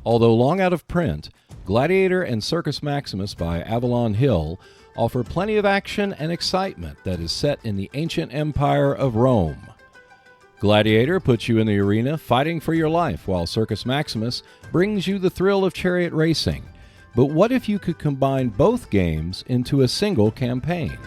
Although long out of print, Gladiator and Circus Maximus by Avalon Hill offer plenty of action and excitement that is set in the ancient empire of Rome. Gladiator puts you in the arena fighting for your life, while Circus Maximus brings you the thrill of chariot racing. But what if you could combine both games into a single campaign?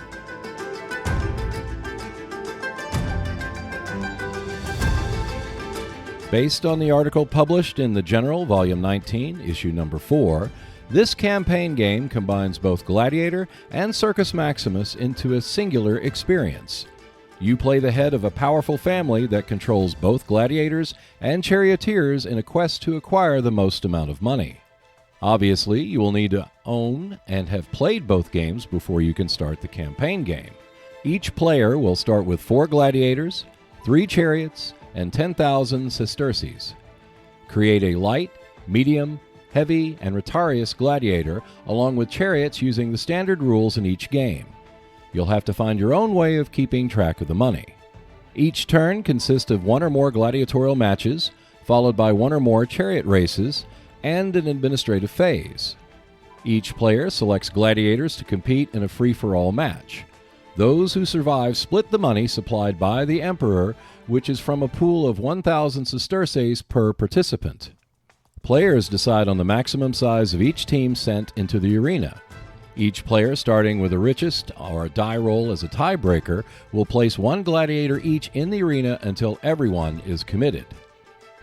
Based on the article published in The General, Volume 19, Issue Number 4, this campaign game combines both Gladiator and Circus Maximus into a singular experience. You play the head of a powerful family that controls both gladiators and charioteers in a quest to acquire the most amount of money. Obviously, you will need to own and have played both games before you can start the campaign game. Each player will start with 4 gladiators, 3 chariots, and 10,000 sesterces. Create a light, medium, heavy, and retiarius gladiator along with chariots using the standard rules in each game. You'll have to find your own way of keeping track of the money. Each turn consists of 1 or more gladiatorial matches, followed by 1 or more chariot races, and an administrative phase. Each player selects gladiators to compete in a free-for-all match. Those who survive split the money supplied by the emperor, which is from a pool of 1,000 sesterces per participant. Players decide on the maximum size of each team sent into the arena. Each player, starting with the richest or a die roll as a tiebreaker, will place 1 gladiator each in the arena until everyone is committed.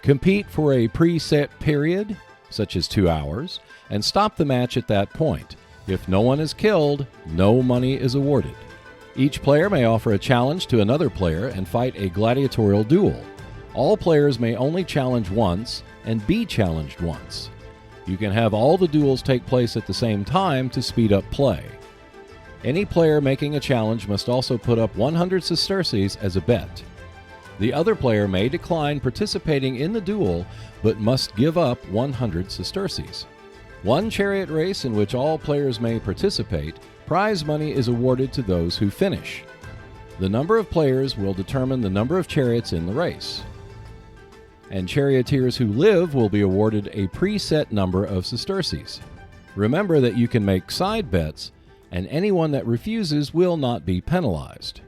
Compete for a preset period, such as 2 hours, and stop the match at that point. If no one is killed, no money is awarded. Each player may offer a challenge to another player and fight a gladiatorial duel. All players may only challenge once and be challenged once. You can have all the duels take place at the same time to speed up play. Any player making a challenge must also put up 100 sesterces as a bet. The other player may decline participating in the duel, but must give up 100 sesterces. 1 chariot race in which all players may participate, prize money is awarded to those who finish. The number of players will determine the number of chariots in the race. And charioteers who live will be awarded a preset number of sesterces. Remember that you can make side bets, and anyone that refuses will not be penalized.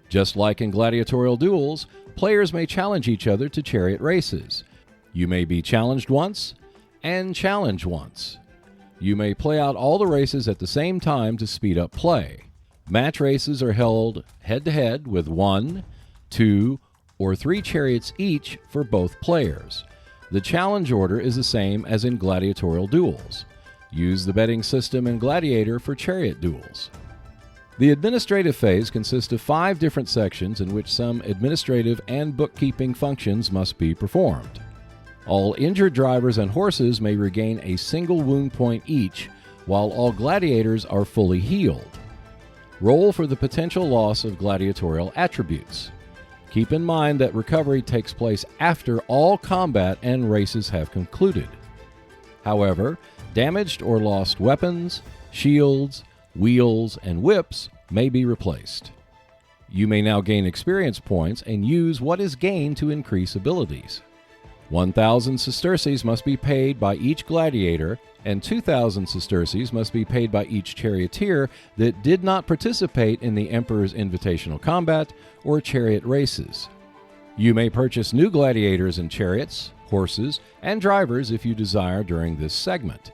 Just like in gladiatorial duels, players may challenge each other to chariot races. You may be challenged once and challenge once. You may play out all the races at the same time to speed up play. Match races are held head-to-head with 1, 2, or 3 chariots each for both players. The challenge order is the same as in gladiatorial duels. Use the betting system in Gladiator for chariot duels. The administrative phase consists of 5 different sections in which some administrative and bookkeeping functions must be performed. All injured drivers and horses may regain a single wound point each, while all gladiators are fully healed. Roll for the potential loss of gladiatorial attributes. Keep in mind that recovery takes place after all combat and races have concluded. However, damaged or lost weapons, shields, wheels, and whips may be replaced. You may now gain experience points and use what is gained to increase abilities. 1,000 sesterces must be paid by each gladiator, and 2,000 sesterces must be paid by each charioteer that did not participate in the Emperor's invitational combat or chariot races. You may purchase new gladiators and chariots, horses, and drivers if you desire during this segment.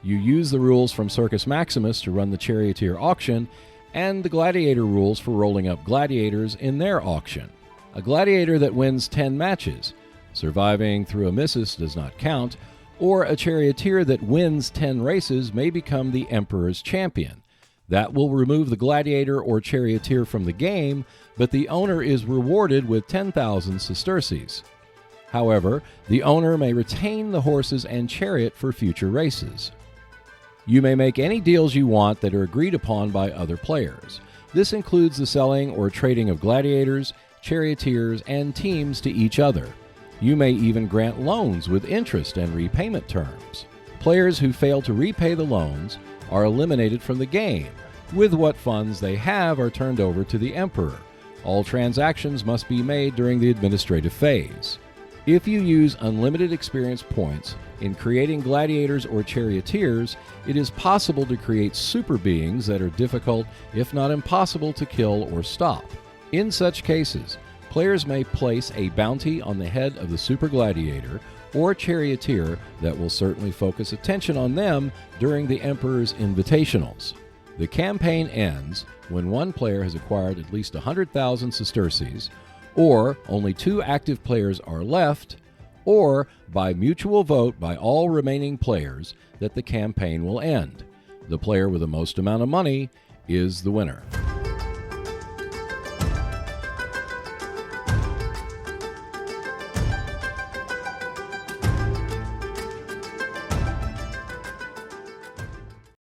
You use the rules from Circus Maximus to run the charioteer auction, and the gladiator rules for rolling up gladiators in their auction. A gladiator that wins 10 matches, surviving through a missus does not count, or a charioteer that wins 10 races may become the Emperor's champion. That will remove the gladiator or charioteer from the game, but the owner is rewarded with 10,000 sesterces. However, the owner may retain the horses and chariot for future races. You may make any deals you want that are agreed upon by other players. This includes the selling or trading of gladiators, charioteers, and teams to each other. You may even grant loans with interest and repayment terms. Players who fail to repay the loans are eliminated from the game. With what funds they have are turned over to the Emperor. All transactions must be made during the administrative phase. If you use unlimited experience points in creating gladiators or charioteers, it is possible to create super beings that are difficult, if not impossible, to kill or stop. In such cases, players may place a bounty on the head of the super gladiator or charioteer that will certainly focus attention on them during the Emperor's invitationals. The campaign ends when one player has acquired at least 100,000 sesterces, or only 2 active players are left, or by mutual vote by all remaining players that the campaign will end. The player with the most amount of money is the winner.